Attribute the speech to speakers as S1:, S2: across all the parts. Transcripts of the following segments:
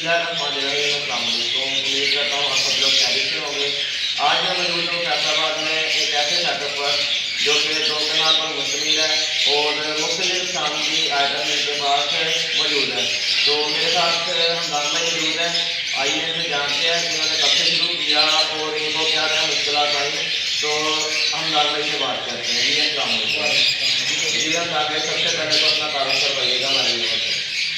S1: बिस्मिल्लाहिर्रहमानिर्रहीम। उम्मीद करता हूँ आप सब लोग खैरियत से होंगे। आज मैं मौजूद हूँ फैसलाबाद में एक ऐसे सेटअप पर जो कि दो कनाल पर मुश्तमिल है और मुख्तलिफ शाम की आइटम इनके पास मौजूद है। तो मेरे साथ हमदान भाई मौजूद है। आइए इनसे जानते हैं कि उन्होंने कब से शुरू किया और इनको क्या क्या मुश्किलात आई। तो हमदान भाई से बात करते हैं। जी अस्सलाम वालेकुम। जी हम सबसे पहले तो अपना तारुफ करवाइएगा हमारे लिए।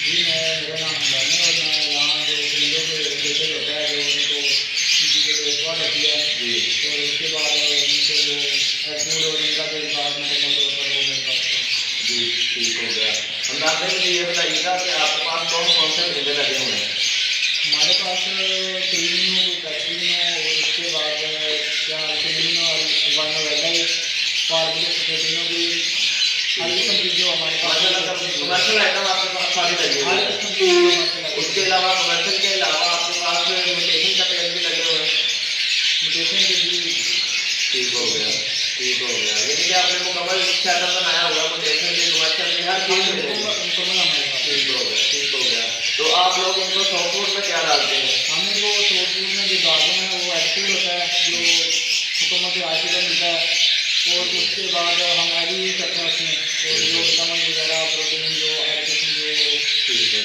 S2: जी मेरा नाम हमदान है और मैं यहाँ जो परिंदों के रिलेटेड होता है जो उनको उनकी जो देखभाल होती है
S1: जी
S2: और उसके बाद उनको जो फूड और इनका जो हिसाब मुकम्मल तौर पर वो मेरे पास है।
S1: जी ठीक हो गया। हमदान भाई मुझे ये बताइएगा कि आपके पास कौन कौन से परिंदे लगे हुए हैं?
S2: हमारे पास क्रीमियो कैटरीनो और उसके बाद क्या क्रीमिनो अल्बानो वेलाई पार्बियो सफेदिनो की हर किस्म की जो हमारे पास
S1: कमर्शियल आइटम आपके पास सारी लगी हुई
S2: हर
S1: है।
S2: किस्म की जो
S1: उसके अलावा कमर्शियल के अलावा आपके पास म्यूटेशन का पेड़ भी लगे हुए हैं।
S2: म्यूटेशन के भी
S1: ठीक हो गया, ठीक हो गया। यानी कि आपने मुकम्मल सेटअप बनाया हुआ म्यूटेशन के कमर्शियल के हर चीज़ मिलेगी।
S2: मुकम्मल हमारे पास।
S1: ठीक हो गया, ठीक हो गया। तो आप लोग इनको सॉफ्ट फूड में क्या डालते हैं?
S2: हम इनको शॉर्ट फूड में जो डालते हैं वो एसिड होता है जो हुकूमत आयशा का मिलता है और उसके बाद हम एग यूज करते हैं उसमें और जो विटामिन वगैरह प्रोटीन जो एडिशन जो
S1: ठीक है।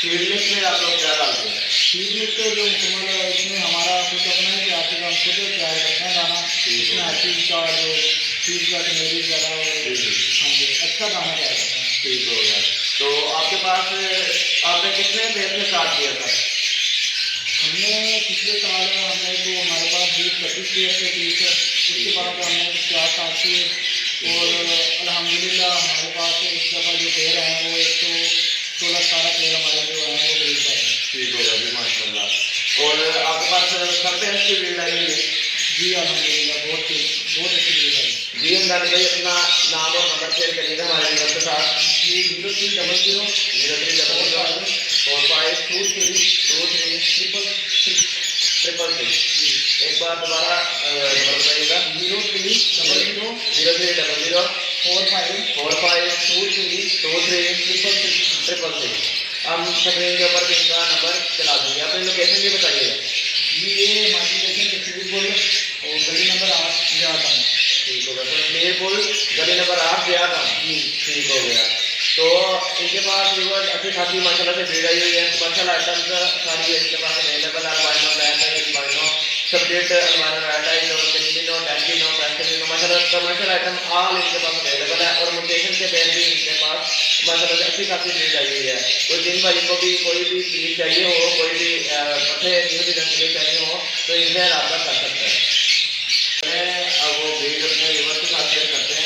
S1: फीड मिक्स में आप लोग क्या डालते हैं?
S2: फीड मिक्स जो मुकम्मल इसमें हमारा खुद अपना ही तैयार हम खुद तैयार करते हैं दाना इसमें हर चीज़ का जो चीज़ का कमेरी वगैरह और हाँ जी अच्छा दाना तैयार करते हैं।
S1: ठीक हो गया। तो आपके पास आपने कितने पेड़ से स्टार्ट किया था?
S2: हमने पिछले साल हमने तो हमारे पास 20-25 पेड़ थे 30 उसके बाद हमने 4 साल किए और अल्हम्दुलिल्लाह हमारे पास इस दफ़ा जो पेड़ हैं वो 116-17 पेड़ हमारे जो हैं वो ग्रीन पर हैं।
S1: ठीक होगा जी माशाल्लाह। और आपके पास सरफेस की ब्रीड आई हुई है?
S2: जी अल्हम्दुलिल्लाह बहुत अच्छी ब्रीड है।
S1: जी हमदान भाई अपना नाम और नंबर शेयर करिएगा हमारे व्यूअर्स के साथ।
S2: जी 0300
S1: 0300 एक बार दोबारा नंबर बताइएगा। 0300 452323 हम स्क्रीन के ऊपर भी इनका नंबर चला देंगे। अपनी लोकेशन भी बताइएगा।
S2: ये हमारी लोकेशन कश्मीरपुर और गली नंबर 8 जाता है।
S1: ठीक हो गया। तो कश्मीरपुर गली नंबर 8 गया था जी। ठीक हो गया। तो इनके पास व्यूअर्स अच्छी खासी माशाल्लाह से भीड़ आई हुई है। कमर्शियल आइटम्स सारी इनके पास अवेलेबल है। Albino black albino subject albino redino creamino delphino pastelino माशाल्लाह कमर्शियल आइटम ऑल इनके पास अवेलेबल है और म्यूटेशन के पेड़ भी इनके पास माशाल्लाह से अच्छी खासी भीड़ आई हुई है। तो जिन भाई को भी कोई भी चीज़ चाहिए हो कोई भी पट्टे न्यू सीजन के लिए चाहिए हो तो इनसे रब्ता कर सकते हैं। अब वो भीड़ अपने व्यूअर्स के साथ शेयर करते हैं।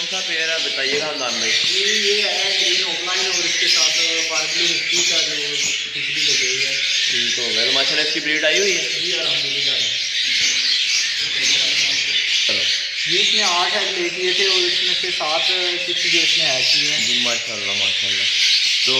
S1: सा पेयर है बताइएगा हमदान भाई?
S2: ये है ग्रीन ऑफलाइन और इसके साथ पार्कली हिस्ट्री का जो हिस्ट्री लगी हुई है।
S1: ठीक हो गया। तो माशाल्लाह इसकी ब्रीड आई हुई है?
S2: जी अल्हम्दुलिल्लाह।
S1: चलो
S2: ये इसने 8 एग ले किए थे और इसमें से 7 चिक्स जो इसने हैच किए हैं।
S1: जी माशाल्लाह माशाल्लाह। तो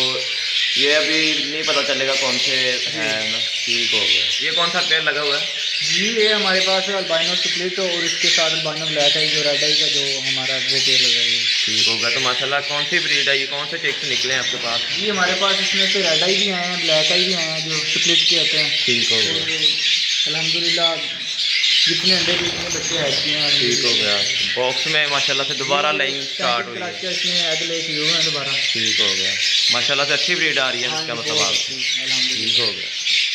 S1: ये अभी नहीं पता चलेगा कौन से हैं ना। ठीक हो गया। ये कौन सा पेयर लगा हुआ है?
S2: जी ये हमारे पास अल्बाइनो स्प्लिट और इसके साथ अल्बाइनो ब्लैक आई जो रेड आई का जो हमारा वो पेयर लगा हुआ है।
S1: ठीक होगा। तो माशाल्लाह कौन सी ब्रीड है ये, कौन से चिक्स निकले हैं आपके पास?
S2: जी हमारे पास इसमें से रेड आई भी आए हैं, ब्लैक आई भी आए हैं जो स्प्लिट के होते हैं।
S1: ठीक हो गया।
S2: अल्हम्दुलिल्लाह जितने अंडे के इतने बच्चे हैच किए हैं।
S1: ठीक हो गया। बॉक्स में माशाल्लाह से दोबारा लेइंग स्टार्ट हुई है।
S2: इसमें एग ले किए हुए हैं दोबारा।
S1: ठीक हो गया। माशाल्लाह से अच्छी ब्रीड आ रही है इसका मतलब आप।
S2: अल्हम्दुलिल्लाह।
S1: ठीक हो गया।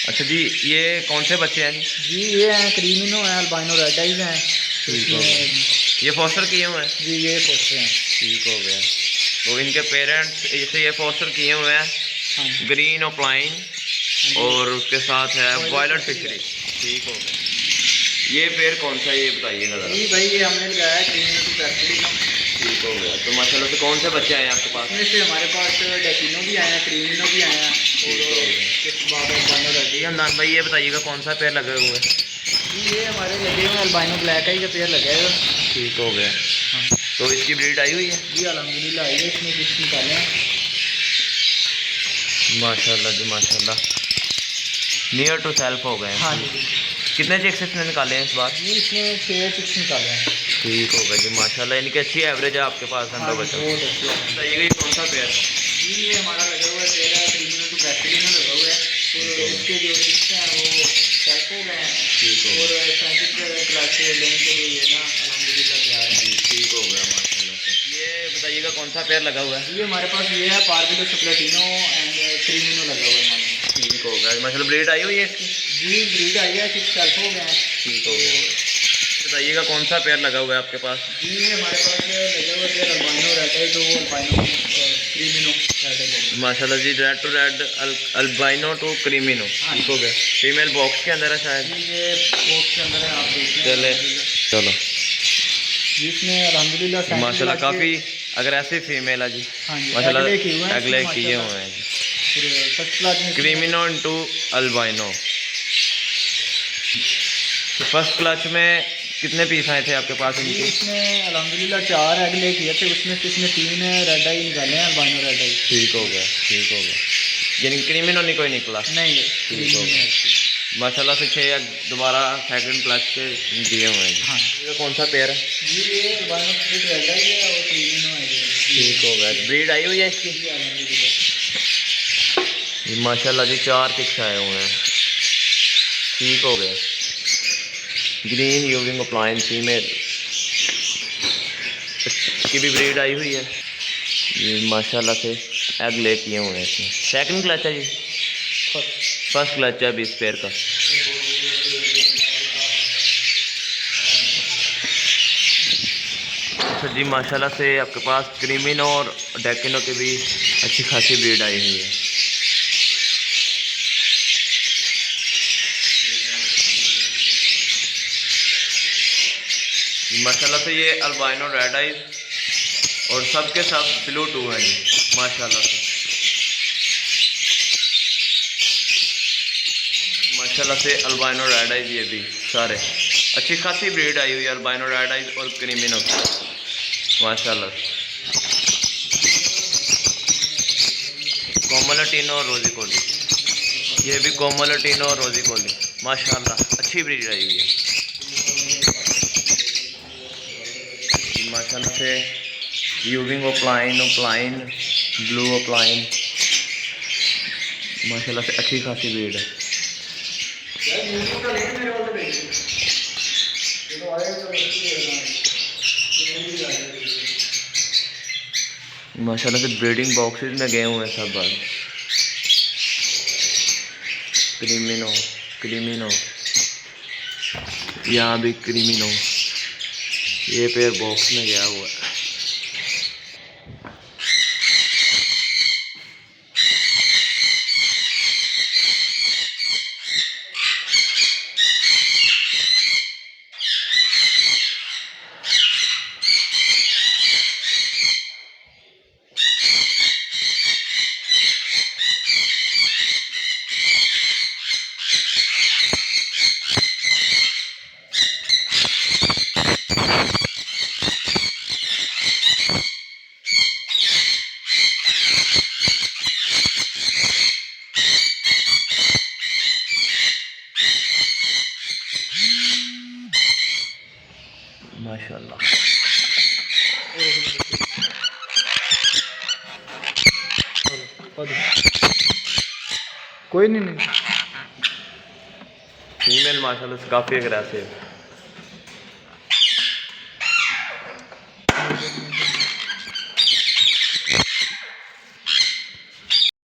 S1: अच्छा जी ये कौन से बच्चे हैं जी?
S2: जी ये हैं क्रीमिनो हैं, अल्बाइनो रेड आइज हैं।
S1: ठीक हो गया। ये फॉस्टर किए हुए हैं?
S2: जी ये फोस्टर हैं।
S1: ठीक हो गया। तो इनके पेरेंट्स जैसे ये फॉस्टर किए हुए हैं
S2: हाँ जी।
S1: ग्रीन ऑफलाइन और उसके साथ है वायलेट फिशरी। ठीक हो गया। ये पेड़ कौन सा है ये बताइएगा ज़रा?
S2: जी भाई ये हमने लगाया है क्रीमिनो टू पैक्टिनो।
S1: ठीक हो गया। तो माशाल्लाह से कौन से बच्चे आए हैं आपके पास?
S2: इसमें से हमारे पास डेकिनो भी आए हैं, क्रीमिनो भी आए हैं और इसके बाद अल्बाइनो रेड।
S1: जी हमदान भाई ये बताइएगा कौन सा पेड़ लगे हुए हैं?
S2: जी ये हमारे लगे हुए अल्बाइनो ब्लैक आई का पेयर लगाएगा।
S1: ठीक हो गया।
S2: हाँ
S1: तो इसकी ब्रीड आई हुई है?
S2: जी अल्हम्दुलिल्लाह ये इसमें किस्त निकाले हैं।
S1: माशाल्लाह जी माशाल्लाह। नियर टू सेल्फ हो गए हैं।
S2: हाँ जी।
S1: कितने चिक्स इसने निकाले हैं इस बार?
S2: जी इसमें 6 चिक्स निकाले हैं।
S1: ठीक होगा जी माशाल्लाह। इनकी अच्छी एवरेज है आपके पास अंडा
S2: हाँ
S1: बच्चा।
S2: जी, बहुत अच्छी है।
S1: बताइएगा ये कौन सा पेयर?
S2: जी ये हमारा लगा हुआ है पेयर है क्रीमिनो टू पैक्टिनो लगा हुआ है और इसके जो चिक्स हैं वो सेल्फ हो गए हैं
S1: ठीक हो
S2: और
S1: गया।
S2: साइंटिफिक क्लास के लेने के लिए ये ना अल्हम्दुलिल्लाह तैयार है।
S1: जी ठीक हो गया माशाल्लाह से। ये बताइएगा कौन सा पेयर लगा हुआ है?
S2: जी हमारे पास ये है पार्विलो सप्लेटिनो एंड क्रीमिनो लगा हुआ है हमारे।
S1: ठीक हो गया माशाल्लाह। ब्रीड आई हुई है इसकी?
S2: जी ब्रीड आई है, चिक्स सेल्फ हो गए हैं।
S1: ठीक हो गया। बताइएगा कौन सा पेयर लगा हुआ है आपके पास?
S2: जी ये हमारे पास लगा हुआ पेयर अल्बाइनो रेड आई, दो अल्बाइनो क्रीमिनो रेड आई।
S1: माशाल्लाह जी red to red albino to creamino. ठीक हो गया। फीमेल बॉक्स के अंदर है शायद।
S2: जी ये बॉक्स के अंदर है, आप देखिए।
S1: चले चलो
S2: जी इसमें अल्हम्दुलिल्लाह
S1: माशाल्लाह काफ़ी अग्रेसिव फीमेल है जी।
S2: हाँ जी
S1: माशाल्लाह
S2: अगले किए हुए हैं।
S1: अगले किए हुए हैं जी।
S2: फर्स्ट क्लास में
S1: क्रीमिनो इनटू अल्बाइनो। फर्स्ट क्लच में कितने पीस आए थे आपके पास
S2: जी
S1: इनके?
S2: इसमें अल्हम्दुलिल्लाह 4 एग ले किए थे, उसमें से इसमें 3 रेड आई निकाले हैं, अल्बाइनो रेड आई।
S1: ठीक हो गया। ठीक हो गया। यानी क्रीमिनो नहीं कोई निकला?
S2: नहीं
S1: ठीक हो गया। माशाल्लाह से 6 दोबारा सेकंड क्लच के दिए हुए हैं।
S2: हाँ
S1: ये कौन सा पेयर है?
S2: जी ये अल्बाइनो स्प्लिट रेड आई है और क्रीमिनो आई है।
S1: ठीक हो गया। ब्रीड आई हुई है इसकी?
S2: जी अल्हम्दुलिल्लाह।
S1: जी माशाल्लाह जी 4 चिक्स आए हुए हैं। ठीक हो गया। ग्रीन यूविंग अप्लाइन फीमेल की भी ब्रीड आई हुई है। ये माशाल्लाह से एग ले किए हुए हैं इसमें। सेकंड क्लच है जी? फर्स्ट क्लच है अभी इस पेयर का। अच्छा जी माशाल्लाह से आपके पास क्रीमिनो और डेकिनो की भी अच्छी खासी ब्रीड आई हुई है। माशाल्लाह से ये अल्बाइनो रेड आइज और सब के सब ब्लू टू हैं जी माशाल्लाह से। माशाल्लाह से अल्बाइनो रेड आइज ये भी सारे अच्छी खासी ब्रीड आई हुई है अल्बाइनो रेड आइज और क्रीमिनो की माशाल्लाह। कोमोलेटिनो और रोजी कोली, ये भी कोमोलेटिनो और रोजी कोली माशाल्लाह अच्छी ब्रीड आई हुई है माशाल्लाह से। यूविंग ओप्लाइन ब्लू ओप्लाइन माशाल्लाह से अच्छी खासी ब्रीड है। माशाल्लाह से ब्रीडिंग बॉक्सेस में गए हुए हैं सब बार। क्रीमिनो यहाँ भी क्रीमिनो, ये पेयर बॉक्स में गया हुआ है। माशाल्लाह।
S2: कोई नहीं
S1: फीमेल माशाल्लाह से काफ़ी अग्रेसिव।